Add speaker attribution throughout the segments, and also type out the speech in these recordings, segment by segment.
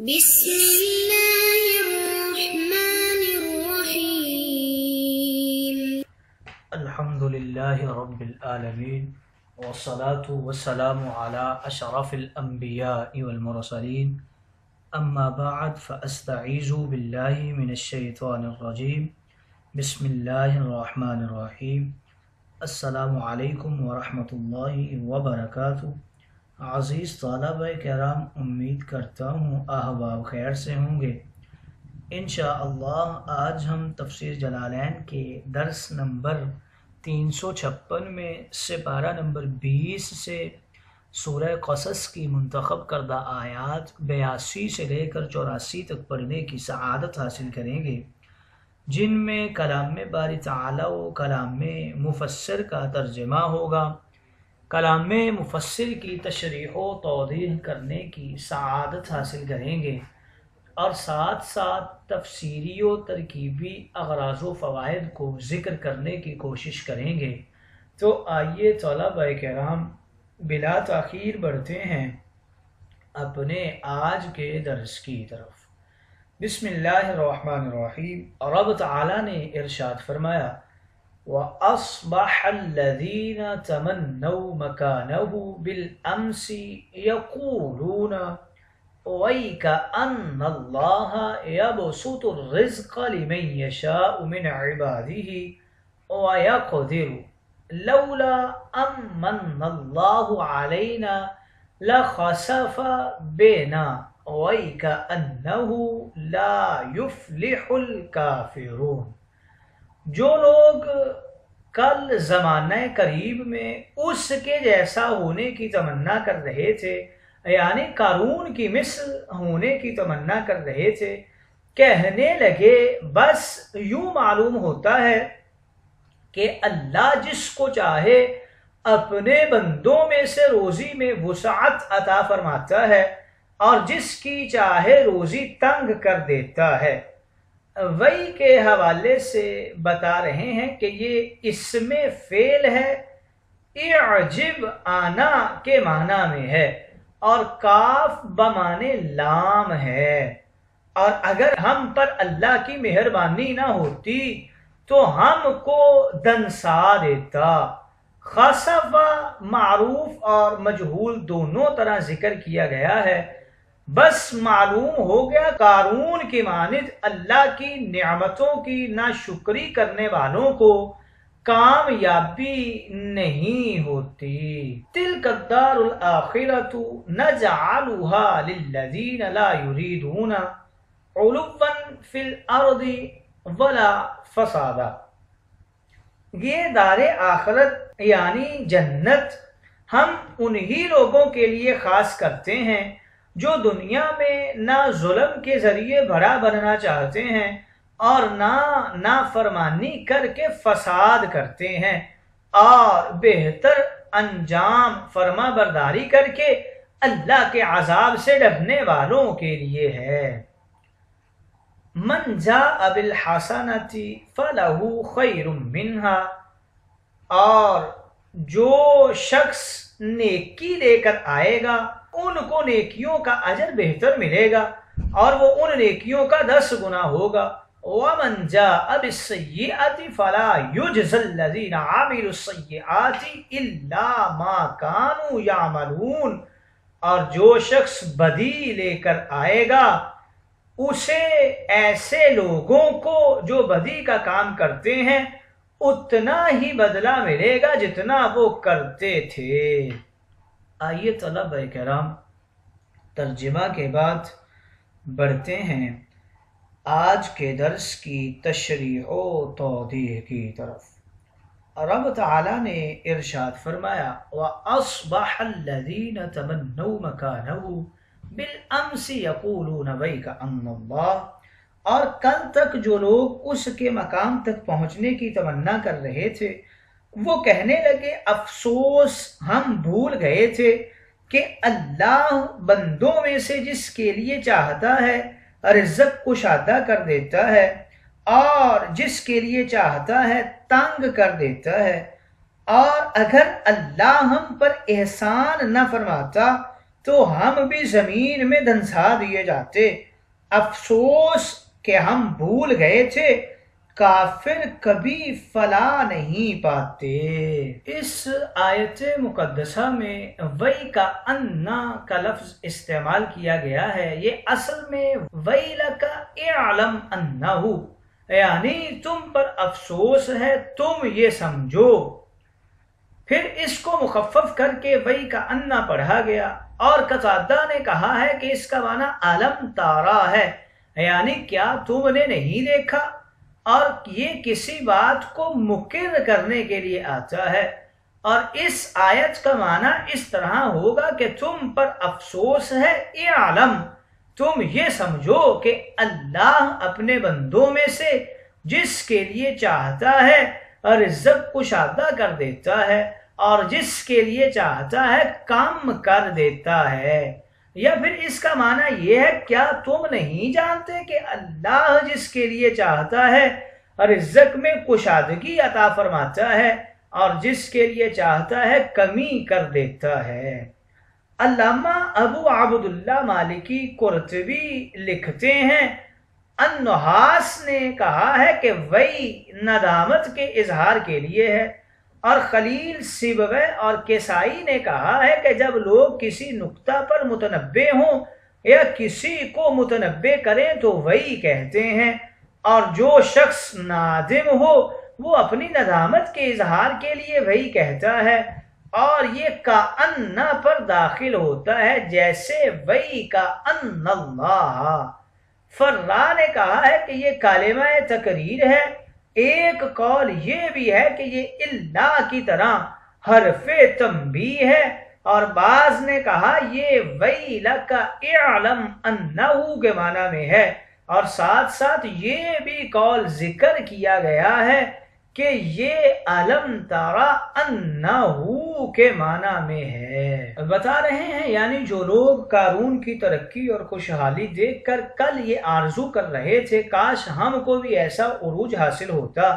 Speaker 1: بسم الله الرحمن الرحيم.
Speaker 2: الحمد لله رب العالمين والصلاة والسلام على أشرف الأنبياء والمرسلين أما بعد فأستعيذ بالله من الشيطان الرجيم بسم الله الرحمن الرحيم. السلام علیکم ورحمۃ اللہ وبرکاتہ. عزیز طلبہ کرام، امید کرتا ہوں احباب خیر سے ہوں گے. انشاءاللہ آج ہم تفسیر جلالین کے درس نمبر 356 میں سپارہ نمبر 20 سے سورہ قصص کی منتخب کردہ آیات 82 سے لے کر 84 تک پڑھنے کی سعادت حاصل کریں گے، جن میں کلام باری تعالی و کلام مفسر کا ترجمہ ہوگا. کلام مفسر کی تشریح و توضیح کرنے کی سعادت حاصل کریں گے اور ساتھ ساتھ تفسیری و ترکیبی اغراض و فوائد کو ذکر کرنے کی کوشش کریں گے. تو آئیے طلبہ کرام بلا تاخیر بڑھتے ہیں اپنے آج کے درس کی طرف. بسم اللہ الرحمن الرحیم. رب تعالی نے ارشاد فرمایا: وَأَصْبَحَ الَّذِينَ تَمَنَّوْا مَكَانَهُ بِالْأَمْسِ يَقُولُونَ وَيْكَأَنَّ اللَّهَ يَبْسُطُ الرِّزْقَ لِمَن يَشَاءُ مِنْ عِبَادِهِ وَيَقْدِرُ لَوْلَا أَمَّنَّ اللَّهُ عَلَيْنَا لَخَسَفَ بِنَا وَيْكَأَنَّهُ لَا يُفْلِحُ الْكَافِرُونَ. جو لوگ کل زمانہ قریب میں اس کے جیسا ہونے کی تمنا کر رہے تھے، یعنی قارون کی مثل ہونے کی تمنا کر رہے تھے، کہنے لگے بس یوں معلوم ہوتا ہے کہ اللہ جس کو چاہے اپنے بندوں میں سے روزی میں وسعت عطا فرماتا ہے اور جس کی چاہے روزی تنگ کر دیتا ہے. وہی کے حوالے سے بتا رہے ہیں کہ یہ اسم فعل ہے، اعجب آنا کے معنی میں ہے، اور کاف بمانے لام ہے. اور اگر ہم پر اللہ کی مہربانی نہ ہوتی تو ہم کو دنسا دیتا. خسف معروف اور مجہول دونوں طرح ذکر کیا گیا ہے. بس معلوم ہو گیا قارون کی مانند اللہ کی نعمتوں کی ناشکری کرنے والوں کو کامیابی نہیں ہوتی. تلک الدار الآخرۃ نجعلها للذین لا یریدون علوا فی الارض ولا فسادا. یہ دار آخرت یعنی جنت ہم انہی لوگوں کے لیے خاص کرتے ہیں جو دنیا میں نہ ظلم کے ذریعے بڑا بننا چاہتے ہیں اور نہ نافرمانی کر کے فساد کرتے ہیں، اور بہتر انجام فرما برداری کر کے اللہ کے عذاب سے ڈرنے والوں کے لیے ہے. من جاء بالحسنۃ فلہ خیر منہا. اور جو شخص نیکی لے کر آئے گا ان کو نیکیوں کا اجر بہتر ملے گا اور وہ ان نیکیوں کا 10 گنا ہوگا. وَمَنْ جَاءَ بِالسَّيِّئَةِ فَلَا يُجْزَى الَّذِينَ عَمِلُوا السَّيِّئَاتِ إِلَّا مَا كَانُوا يَعْمَلُونَ. اور جو شخص بدی لے کر آئے گا اسے ایسے لوگوں کو جو بدی کا کام کرتے ہیں اتنا ہی بدلہ ملے گا جتنا وہ کرتے تھے. آئیے طلبہ کرام ترجمہ کے بعد بڑھتے ہیں آج کے درس کی تشریح و توضیح کی طرف. رب تعالی نے ارشاد فرمایا: وَأَصْبَحَ الَّذِينَ تَمَنَّوْا مَكَانَهُ بِالْأَمْسِ يَقُولُونَ وَيْكَأَنَّ اللَّهَ. اور کل تک جو لوگ اس کے مقام تک پہنچنے کی تمنا کر رہے تھے وہ کہنے لگے افسوس ہم بھول گئے تھے کہ اللہ بندوں میں سے جس کے لیے چاہتا ہے رزق کشادہ کر دیتا ہے اور جس کے لیے چاہتا ہے تنگ کر دیتا ہے. اور اگر اللہ ہم پر احسان نہ فرماتا تو ہم بھی زمین میں دھنسا دیے جاتے۔ افسوس کہ ہم بھول گئے تھے، کافر کبھی فلاح نہیں پاتے۔ اس آیت مقدسہ میں وَيْ کا اَنَّا کا لفظ استعمال کیا گیا ہے۔ یہ اصل میں وَيْلَكَ اعْلَمْ أَنَّهُ، یعنی تم پر افسوس ہے، تم یہ سمجھو۔ پھر اس کو مخفف کر کے وَيْ کا اَنَّا پڑھا گیا، اور قتادہ نے کہا ہے کہ اس کا معنی علم تارا ہے، یعنی کیا تم نے نہیں دیکھا، اور یہ کسی بات کو مقر کرنے کے لیے آتا ہے۔ اور اس آیت کا معنی اس طرح ہوگا کہ تم پر افسوس ہے، اعلم، تم یہ سمجھو کہ اللہ اپنے بندوں میں سے جس کے لیے چاہتا ہے رزق کشادہ کر دیتا ہے، اور جس کے لیے چاہتا ہے کم کر دیتا ہے۔ یا پھر اس کا معنی یہ ہے، کیا تم نہیں جانتے کہ اللہ جس کے لیے چاہتا ہے رزق میں کشادگی عطا فرماتا ہے، اور جس کے لیے چاہتا ہے کمی کر دیتا ہے۔ علامہ ابو عبداللہ مالکی قرطبی لکھتے ہیں، النحاس نے کہا ہے کہ وہی ندامت کے اظہار کے لیے ہے، اور خلیل سیبوی اور کسائی نے کہا ہے کہ جب لوگ کسی نکتہ پر متنبع ہوں یا کسی کو متنبع کریں تو وہی کہتے ہیں، اور جو شخص نادم ہو وہ اپنی ندامت کے اظہار کے لیے وہی کہتا ہے، اور یہ کأن پر داخل ہوتا ہے، جیسے وہی کأن اللہ۔ فرا نے کہا ہے کہ یہ کلمہ تقریر ہے۔ ایک قول یہ بھی ہے کہ یہ اللہ کی طرح حرف تنبیہ ہے، اور بعض نے کہا یہ ویلک اعلم انہ کے معنی میں ہے، اور ساتھ ساتھ یہ بھی قول ذکر کیا گیا ہے کہ یہ علم ترى انہ کے معنی میں ہے۔ بتا رہے ہیں یعنی جو لوگ قارون کی ترقی اور خوشحالی دیکھ کر کل یہ آرزو کر رہے تھے کاش ہم کو بھی ایسا عروج حاصل ہوتا،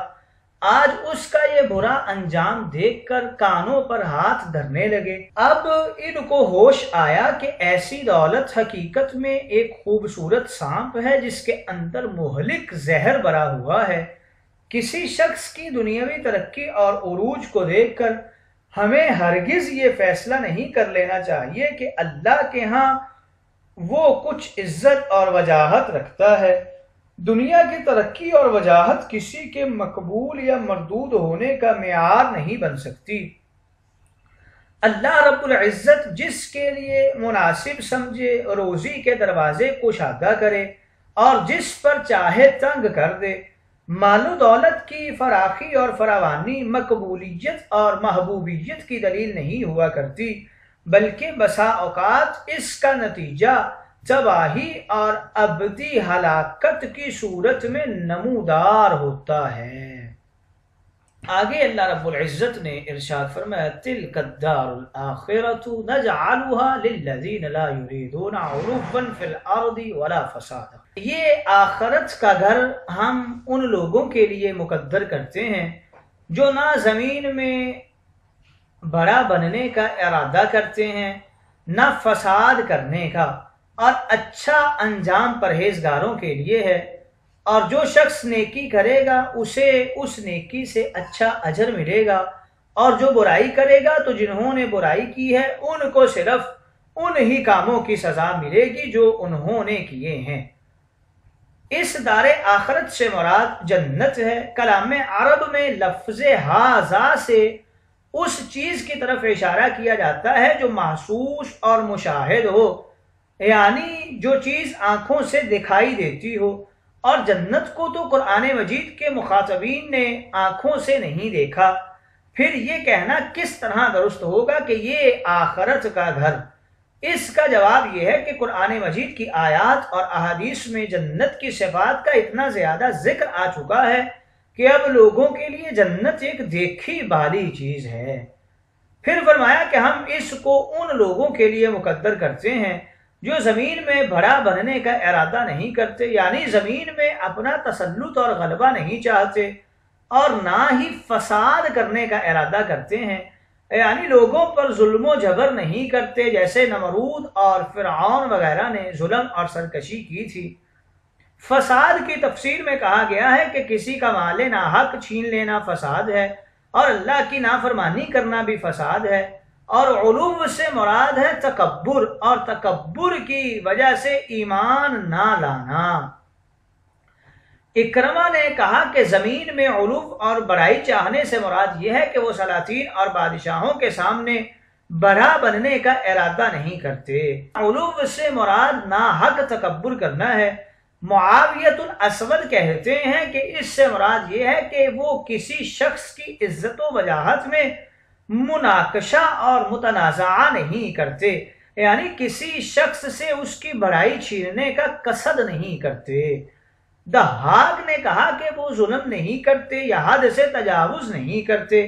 Speaker 2: آج اس کا یہ برا انجام دیکھ کر کانوں پر ہاتھ دھرنے لگے۔ اب ان کو ہوش آیا کہ ایسی دولت حقیقت میں ایک خوبصورت سانپ ہے جس کے اندر مہلک زہر بھرا ہوا ہے۔ کسی شخص کی دنیاوی ترقی اور عروج کو دیکھ کر ہمیں ہرگز یہ فیصلہ نہیں کر لینا چاہیے کہ اللہ کے ہاں وہ کچھ عزت اور وجاہت رکھتا ہے۔ دنیا کی ترقی اور وجاہت کسی کے مقبول یا مردود ہونے کا معیار نہیں بن سکتی۔ اللہ رب العزت جس کے لیے مناسب سمجھے روزی کے دروازے کشادہ کرے اور جس پر چاہے تنگ کر دے۔ مال و دولت کی فراخی اور فراوانی مقبولیت اور محبوبیت کی دلیل نہیں ہوا کرتی، بلکہ بسا اوقات اس کا نتیجہ تباہی اور ابدی ہلاکت کی صورت میں نمودار ہوتا ہے۔ آگے اللہ رب العزت نے ارشاد فرمایا تِلْكَ الدَّارُ الْآخِرَةُ نَجْعَلُهَا لِلَّذِينَ لَا يُرِيدُونَ عُلُوًّا فِي الْأَرْضِ وَلَا فَسَادًا۔ یہ آخرت کا گھر ہم ان لوگوں کے لیے مقدر کرتے ہیں جو نہ زمین میں بڑا بننے کا ارادہ کرتے ہیں نہ فساد کرنے کا، اور اچھا انجام پرہیزگاروں کے لیے ہے، اور جو شخص نیکی کرے گا اسے اس نیکی سے اچھا اجر ملے گا، اور جو برائی کرے گا تو جنہوں نے برائی کی ہے ان کو صرف ان ہی کاموں کی سزا ملے گی جو انہوں نے کیے ہیں۔ اس دار آخرت سے مراد جنت ہے۔ کلام عرب میں لفظ ھذا سے اس چیز کی طرف اشارہ کیا جاتا ہے جو محسوس اور مشاہد ہو، یعنی جو چیز آنکھوں سے دکھائی دیتی ہو، اور جنت کو تو قرآن مجید کے مخاطبین نے آنکھوں سے نہیں دیکھا، پھر یہ کہنا کس طرح درست ہوگا کہ یہ آخرت کا گھر؟ اس کا جواب یہ ہے کہ قرآن مجید کی آیات اور احادیث میں جنت کی صفات کا اتنا زیادہ ذکر آ چکا ہے کہ اب لوگوں کے لیے جنت ایک دیکھی بھالی چیز ہے۔ پھر فرمایا کہ ہم اس کو ان لوگوں کے لیے مقدر کرتے ہیں جو زمین میں بڑا بننے کا ارادہ نہیں کرتے، یعنی زمین میں اپنا تسلط اور غلبہ نہیں چاہتے، اور نہ ہی فساد کرنے کا ارادہ کرتے ہیں، یعنی لوگوں پر ظلم و جبر نہیں کرتے جیسے نمرود اور فرعون وغیرہ نے ظلم اور سرکشی کی تھی۔ فساد کی تفسیر میں کہا گیا ہے کہ کسی کا مال ناحق چھین لینا فساد ہے، اور اللہ کی نافرمانی کرنا بھی فساد ہے، اور علو سے مراد ہے تکبر، اور تکبر کی وجہ سے ایمان نہ لانا۔ اکرمہ نے کہا کہ زمین میں علو اور بڑائی چاہنے سے مراد یہ ہے کہ وہ سلاطین اور بادشاہوں کے سامنے بڑا بننے کا ارادہ نہیں کرتے۔ علو سے مراد ناحق تکبر کرنا ہے۔ معاویۃ الاسود کہتے ہیں کہ اس سے مراد یہ ہے کہ وہ کسی شخص کی عزت و وجاہت میں مناقشہ اور متنازعہ نہیں کرتے، یعنی کسی شخص سے اس کی بڑائی چھیننے کا قصد نہیں کرتے۔ ضحاک نے کہا کہ وہ ظلم نہیں کرتے یا حد سے تجاوز نہیں کرتے۔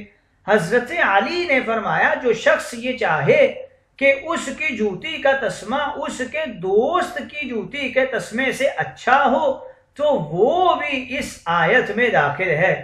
Speaker 2: حضرت علی نے فرمایا جو شخص یہ چاہے کہ اس کی جوتی کا تسمہ اس کے دوست کی جوتی کے تسمے سے اچھا ہو تو وہ بھی اس آیت میں داخل ہے۔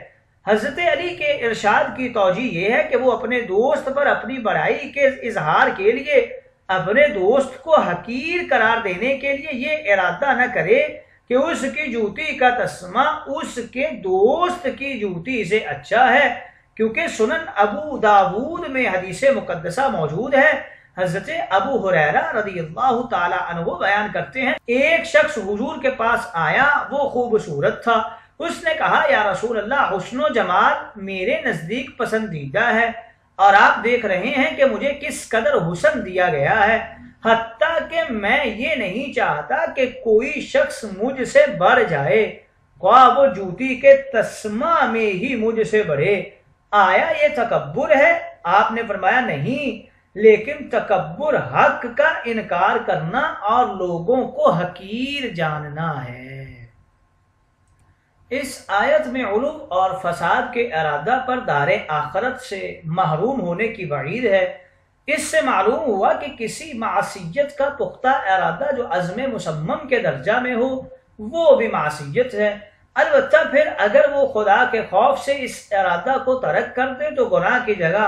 Speaker 2: حضرت علی کے ارشاد کی توجیہ یہ ہے کہ وہ اپنے دوست پر اپنی بڑائی کے اظہار کے لیے اپنے دوست کو حقیر قرار دینے کے لیے یہ ارادہ نہ کرے کہ اس کی جوتی کا تسمہ اس کے دوست کی جوتی سے اچھا ہے، کیونکہ سنن ابو داود میں حدیث مقدسہ موجود ہے۔ حضرت ابو ہریرہ رضی اللہ تعالی عنہ بیان کرتے ہیں ایک شخص حضور کے پاس آیا، وہ خوبصورت تھا۔ اس نے کہا یا رسول اللہ، حسن و جمال میرے نزدیک پسندیدہ ہے، اور آپ دیکھ رہے ہیں کہ مجھے کس قدر حسن دیا گیا ہے، حتیٰ کہ میں یہ نہیں چاہتا کہ کوئی شخص مجھ سے بڑھ جائے، خواہ وہ جوتی کے تسمہ میں ہی مجھ سے بڑھے۔ آیا یہ تکبر ہے؟ آپ نے فرمایا نہیں، لیکن تکبر حق کا انکار کرنا اور لوگوں کو حقیر جاننا ہے۔ اس آیت میں علو اور فساد کے ارادہ پر دار آخرت سے محروم ہونے کی وعید ہے۔ اس سے معلوم ہوا کہ کسی معصیت کا پختہ ارادہ جو عزم مسمم کے درجہ میں ہو وہ بھی معصیت ہے۔ البتہ پھر اگر وہ خدا کے خوف سے اس ارادہ کو ترک کر دے تو گناہ کی جگہ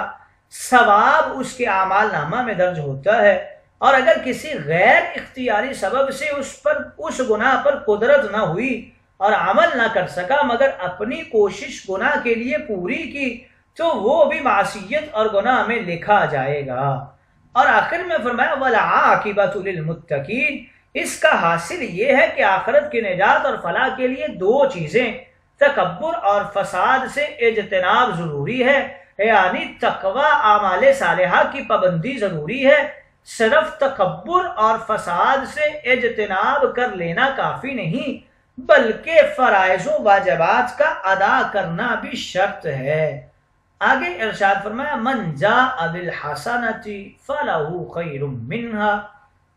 Speaker 2: ثواب اس کے اعمال نامہ میں درج ہوتا ہے، اور اگر کسی غیر اختیاری سبب سے اس گناہ پر قدرت نہ ہوئی اور عمل نہ کر سکا مگر اپنی کوشش گناہ کے لیے پوری کی تو وہ بھی معصیت اور گناہ میں لکھا جائے گا۔ اور آخر میں فرمایا وَالْعَاقِبَةُ لِلْمُتَّقِينَ، اس کا حاصل یہ ہے کہ آخرت کی نجات اور فلاح کے لیے دو چیزیں تکبر اور فساد سے اجتناب ضروری ہے، یعنی تقوی اعمال صالحہ کی پابندی ضروری ہے۔ صرف تکبر اور فساد سے اجتناب کر لینا کافی نہیں بلکہ فرائض و واجبات کا ادا کرنا بھی شرط ہے۔ آگے ارشاد فرمایا من جاء بالحسنۃ فلہ خیر منہا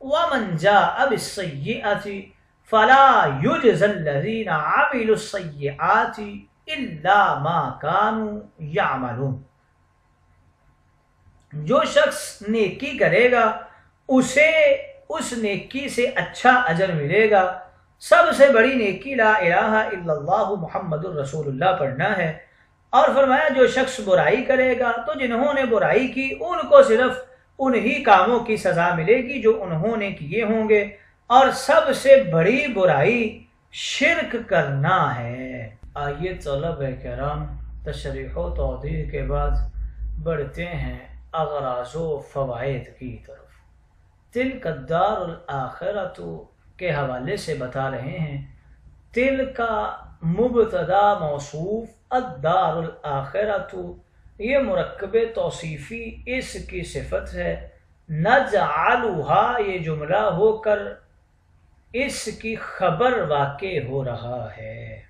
Speaker 2: ومن جاء بالسیئۃ فلا یجزی الذین عملوا السیئات الا ما كانوا یعملون۔ جو شخص نیکی کرے گا اسے اس نیکی سے اچھا اجر ملے گا۔ سب سے بڑی نیکی لا الہ الا اللہ محمد الرسول اللہ پڑھنا ہے۔ اور فرمایا جو شخص برائی کرے گا تو جنہوں نے برائی کی ان کو صرف انہی کاموں کی سزا ملے گی جو انہوں نے کیے ہوں گے، اور سب سے بڑی برائی شرک کرنا ہے۔ آئیے طلبہ کرام تشریح و توضیح کے بعد بڑھتے ہیں اغراض و فوائد کی طرف۔ تلک الدار الآخرۃ کے حوالے سے بتا رہے ہیں۔ تل کا مبتدا موصوف الدار الآخرۃ، یہ مرکب توصیفی اس کی صفت ہے۔ نجعلها یہ جملہ ہو کر اس کی خبر واقع ہو رہا ہے۔